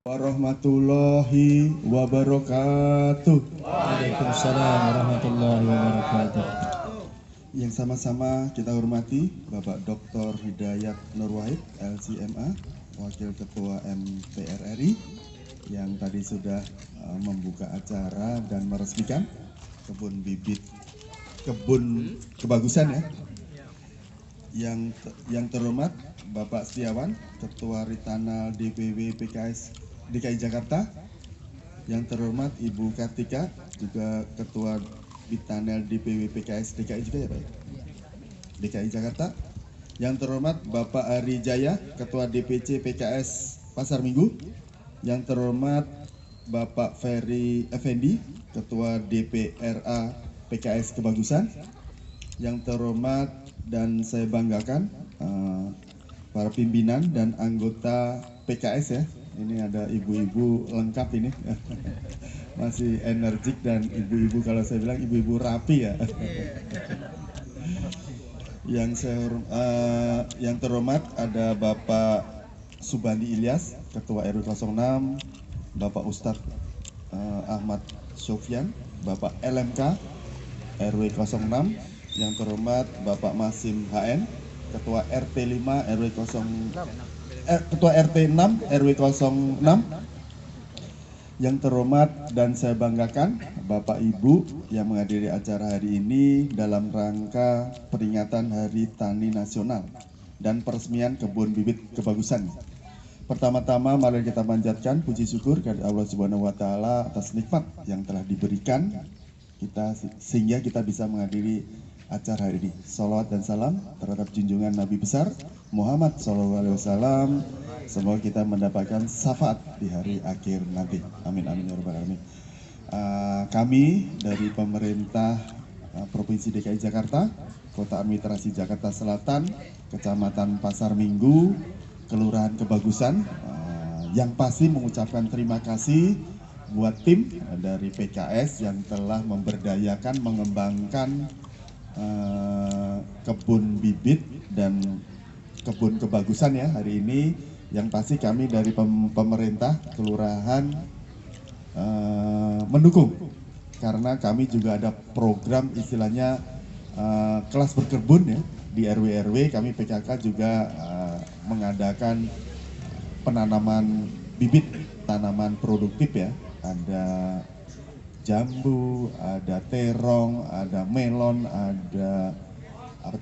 Warahmatullahi wabarakatuh. Waalaikumsalam warahmatullahi wabarakatuh. Yang sama-sama kita hormati Bapak Dr. Hidayat Nur Wahid, LCMA, Wakil Ketua MPR RI, yang tadi sudah membuka acara dan meresmikan kebun bibit, kebun kebagusan ya. Yang terhormat Bapak Setiawan, Ketua Ritanal DPW PKS DKI Jakarta. Yang terhormat Ibu Kartika, juga Ketua Ritanal DPW PKS DKI juga ya Pak? DKI Jakarta. Yang terhormat Bapak Ari Jaya, Ketua DPC PKS Pasar Minggu. Yang terhormat Bapak Ferry Effendi, Ketua DPRA PKS Kebagusan. Yang terhormat dan saya banggakan para pimpinan dan anggota PKS ya. Ini ada ibu-ibu lengkap ini. Masih energik dan ibu-ibu, kalau saya bilang ibu-ibu rapi ya. Yang terhormat ada Bapak Subandi Ilyas, Ketua RW 06, Bapak Ustadz Ahmad Sofyan, Bapak LMK RW 06. Yang terhormat Bapak Masim HN, Ketua RT 5 RW 06. Ketua RT 6 RW 06. Yang terhormat dan saya banggakan Bapak Ibu yang menghadiri acara hari ini dalam rangka peringatan Hari Tani Nasional dan peresmian kebun bibit kebagusan. Pertama-tama mari kita panjatkan puji syukur kepada Allah Subhanahu wa taala atas nikmat yang telah diberikan kita sehingga kita bisa menghadiri acara ini. Salawat dan salam terhadap junjungan Nabi besar Muhammad SAW. Semoga kita mendapatkan syafaat di hari akhir nanti. Amin amin ya rabbal alamin. Kami dari pemerintah Provinsi DKI Jakarta, Kota Administrasi Jakarta Selatan, Kecamatan Pasar Minggu, Kelurahan Kebagusan, yang pasti mengucapkan terima kasih buat tim dari PKS yang telah memberdayakan, mengembangkan kebun bibit dan kebun kebagusan ya hari ini. Yang pasti kami dari pemerintah kelurahan mendukung, karena kami juga ada program istilahnya kelas berkebun ya di RW-RW. Kami PKK juga mengadakan penanaman bibit tanaman produktif ya, ada jambu, ada terong, ada melon, ada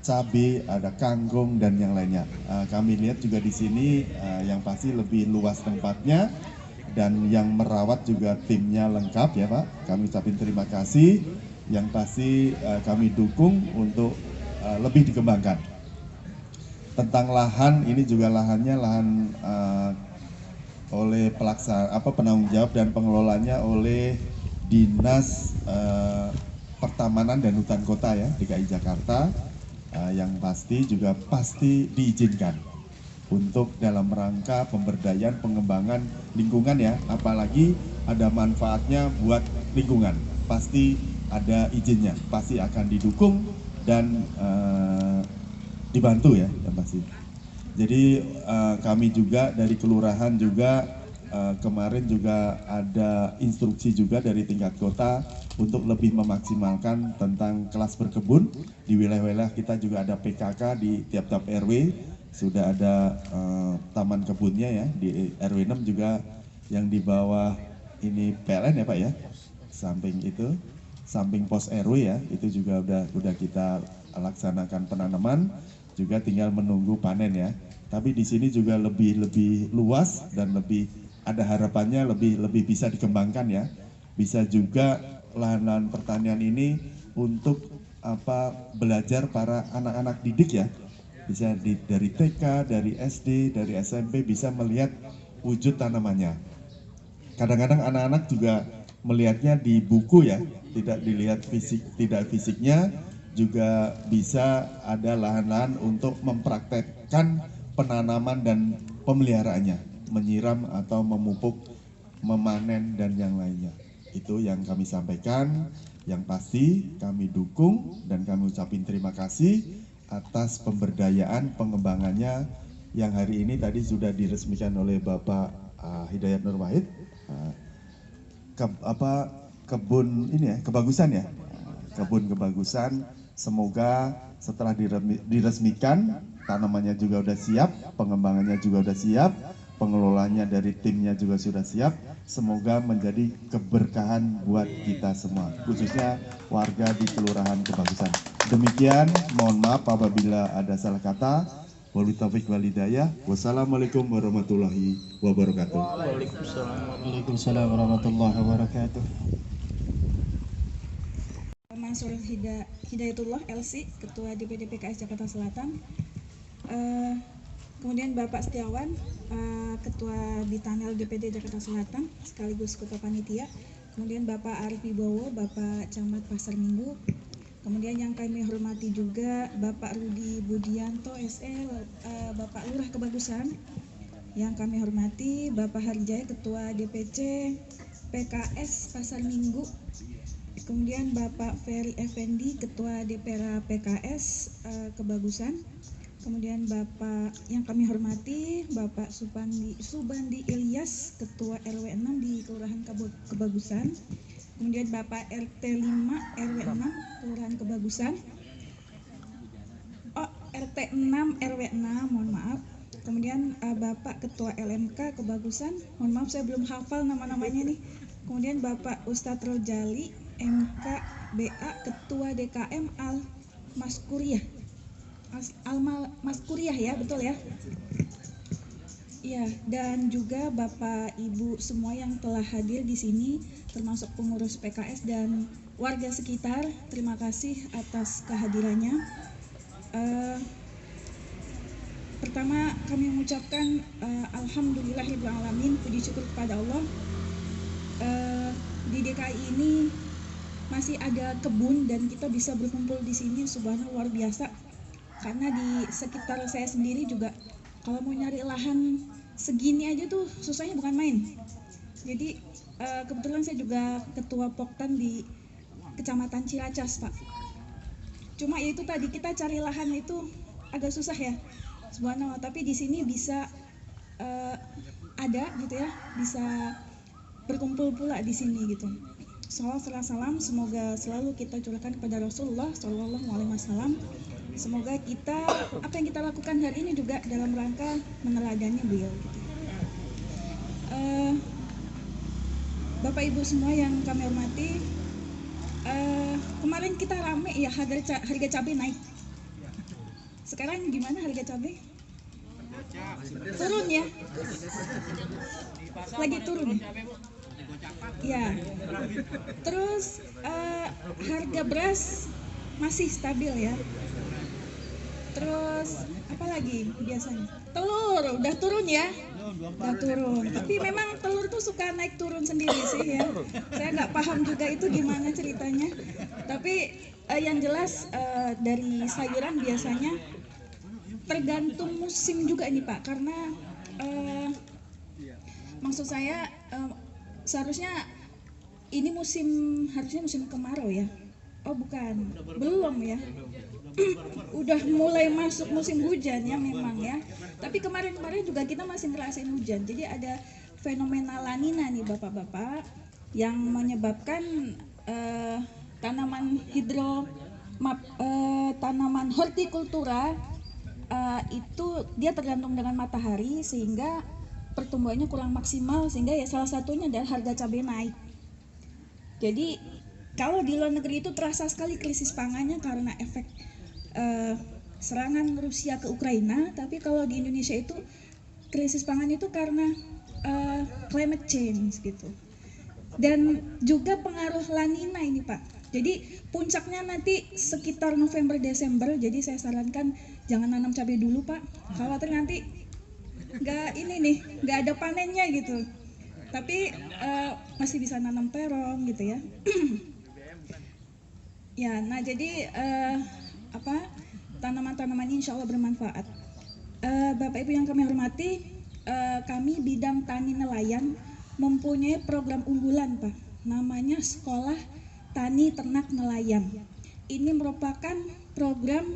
cabai, ada kangkung dan yang lainnya. Kami lihat juga di sini yang pasti lebih luas tempatnya dan yang merawat juga timnya lengkap ya Pak. Kami ucapin terima kasih. Yang pasti kami dukung untuk lebih dikembangkan. Tentang lahan, ini juga lahannya lahan oleh penanggung jawab dan pengelolanya oleh Dinas Pertamanan dan Hutan Kota ya DKI Jakarta, yang pasti juga pasti diizinkan untuk dalam rangka pemberdayaan pengembangan lingkungan ya, apalagi ada manfaatnya buat lingkungan, pasti ada izinnya, pasti akan didukung dan dibantu ya yang pasti. Jadi kami juga dari kelurahan juga kemarin juga ada instruksi juga dari tingkat kota untuk lebih memaksimalkan tentang kelas berkebun. Di wilayah-wilayah kita juga ada PKK di tiap-tiap RW, sudah ada taman kebunnya ya. Di RW 6 juga yang di bawah ini PLN ya Pak ya, samping itu, samping pos RW ya, itu juga udah kita laksanakan penanaman, juga tinggal menunggu panen ya. Tapi di sini juga lebih luas dan lebih ada harapannya lebih bisa dikembangkan ya. Bisa juga lahan-lahan pertanian ini untuk belajar para anak-anak didik ya. Bisa dari TK, dari SD, dari SMP bisa melihat wujud tanamannya. Kadang-kadang anak-anak juga melihatnya di buku ya, tidak dilihat tidak fisiknya, juga bisa ada lahan-lahan untuk mempraktekkan penanaman dan pemeliharaannya, menyiram atau memupuk, memanen dan yang lainnya. Itu yang kami sampaikan. Yang pasti kami dukung dan kami ucapin terima kasih atas pemberdayaan pengembangannya yang hari ini tadi sudah diresmikan oleh Bapak Hidayat Nur Wahid, kebun ini ya, kebagusan ya, kebun kebagusan. Semoga setelah diresmikan, tanamannya juga udah siap, pengembangannya juga udah siap, pengelolanya dari timnya juga sudah siap. Semoga menjadi keberkahan buat kita semua, khususnya warga di Kelurahan Kebagusan. Demikian, mohon maaf apabila ada salah kata. Wabillahi taufiq wal hidayah. Wassalamualaikum warahmatullahi wabarakatuh. Waalaikumsalam warahmatullahi wabarakatuh. Mansur Hidayatullah LC, Ketua DPD PKS Jakarta Selatan. Kemudian Bapak Setiawan, Ketua Bitanel DPD Jakarta Selatan, sekaligus Ketua Panitia. Kemudian Bapak Arif Wibowo, Bapak Camat Pasar Minggu. Kemudian yang kami hormati juga Bapak Rudi Budianto SE, Bapak Lurah Kebagusan. Yang kami hormati Bapak Harjaya, Ketua DPC PKS Pasar Minggu. Kemudian Bapak Ferry Effendi, Ketua DPRA PKS Kebagusan. Kemudian Bapak yang kami hormati Bapak Subandi Ilyas, Ketua RW 6 di Kelurahan Kebagusan. Kemudian Bapak RT 5 RW 6 Kelurahan Kebagusan. RT 6 RW 6, mohon maaf. Kemudian Bapak Ketua LMK Kebagusan, mohon maaf saya belum hafal nama-namanya nih. Kemudian Bapak Ustadz Rojali MK BA, Ketua DKM Al-Maskuriah. Maskuriah ya, betul ya? Ya, dan juga Bapak Ibu semua yang telah hadir di sini, termasuk pengurus PKS dan warga sekitar, terima kasih atas kehadirannya. Pertama kami mengucapkan alhamdulillahirrahmanirrahim, puji syukur kepada Allah. Di DKI ini masih ada kebun dan kita bisa berkumpul di sini, subhanallah, luar biasa. Karena di sekitar saya sendiri juga kalau mau nyari lahan segini aja tuh susahnya bukan main. Jadi kebetulan saya juga ketua Poktan di Kecamatan Ciracas, Pak. Cuma ya itu tadi, kita cari lahan itu agak susah ya, subhanallah. Tapi di sini bisa ada gitu ya, bisa berkumpul pula di sini gitu. Salam, semoga selalu kita curahkan kepada Rasulullah Shallallahu Alaihi Wasallam. Semoga kita, apa yang kita lakukan hari ini juga dalam rangka meneladani beliau gitu. Bapak Ibu semua yang kami hormati, kemarin kita rame ya, harga cabai naik. Sekarang gimana harga cabai? Turun ya? Lagi turun. Ya. Terus harga beras masih stabil ya. Terus apa lagi biasanya? Telur udah turun ya? Udah turun. Tapi memang telur tuh suka naik turun sendiri sih ya. Saya nggak paham juga itu gimana ceritanya. Tapi yang jelas dari sayuran biasanya tergantung musim juga ini Pak. Karena maksud saya seharusnya ini harusnya musim kemarau ya. Oh bukan, belum ya. Udah mulai masuk musim hujan ya memang ya. Tapi kemarin-kemarin juga kita masih ngerasain hujan. Jadi ada fenomena La Nina nih Bapak-bapak, yang menyebabkan tanaman tanaman hortikultura itu dia tergantung dengan matahari, sehingga pertumbuhannya kurang maksimal, sehingga ya salah satunya adalah harga cabai naik. Jadi kalau di luar negeri itu terasa sekali krisis pangannya karena efek serangan Rusia ke Ukraina, tapi kalau di Indonesia itu krisis pangan itu karena climate change gitu. Dan juga pengaruh La Nina ini Pak. Jadi puncaknya nanti sekitar November Desember. Jadi saya sarankan jangan nanam cabai dulu Pak. Khawatir nanti nggak ada panennya gitu. Tapi masih bisa nanam terong gitu ya. Ya, nah jadi tanaman-tanaman ini insya Allah bermanfaat. Bapak Ibu yang kami hormati, kami bidang tani nelayan mempunyai program unggulan Pak, namanya Sekolah Tani Ternak Nelayan. Ini merupakan program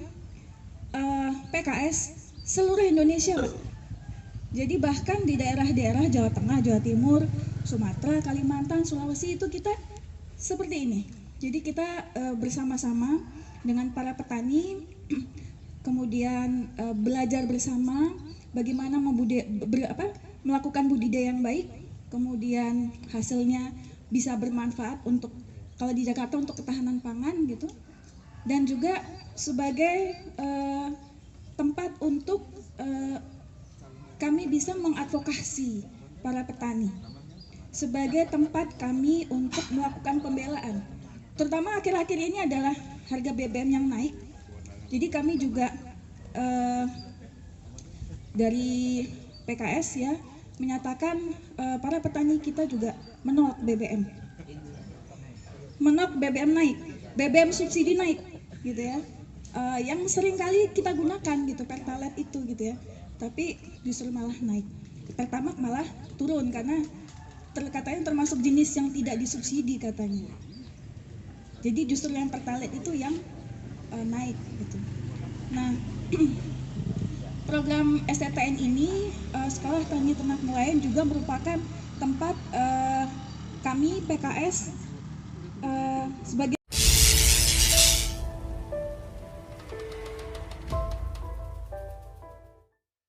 PKS seluruh Indonesia Pak. Jadi bahkan di daerah-daerah Jawa Tengah, Jawa Timur, Sumatera, Kalimantan, Sulawesi itu kita seperti ini. Jadi kita bersama-sama dengan para petani, kemudian belajar bersama bagaimana melakukan budidaya yang baik, kemudian hasilnya bisa bermanfaat untuk, kalau di Jakarta untuk ketahanan pangan gitu, dan juga sebagai tempat untuk kami bisa mengadvokasi para petani, sebagai tempat kami untuk melakukan pembelaan. Terutama akhir-akhir ini adalah harga BBM yang naik. Jadi kami juga dari PKS ya menyatakan para petani kita juga menolak BBM. Menolak BBM naik, BBM subsidi naik gitu ya. Yang sering kali kita gunakan gitu, Pertalite itu gitu ya. Tapi justru malah naik. Pertamax malah turun karena katanya termasuk jenis yang tidak disubsidi katanya. Jadi justru yang Pertalite itu yang naik gitu. Nah, program STTN ini Sekolah Tani Ternak Nelayan juga merupakan tempat kami PKS sebagai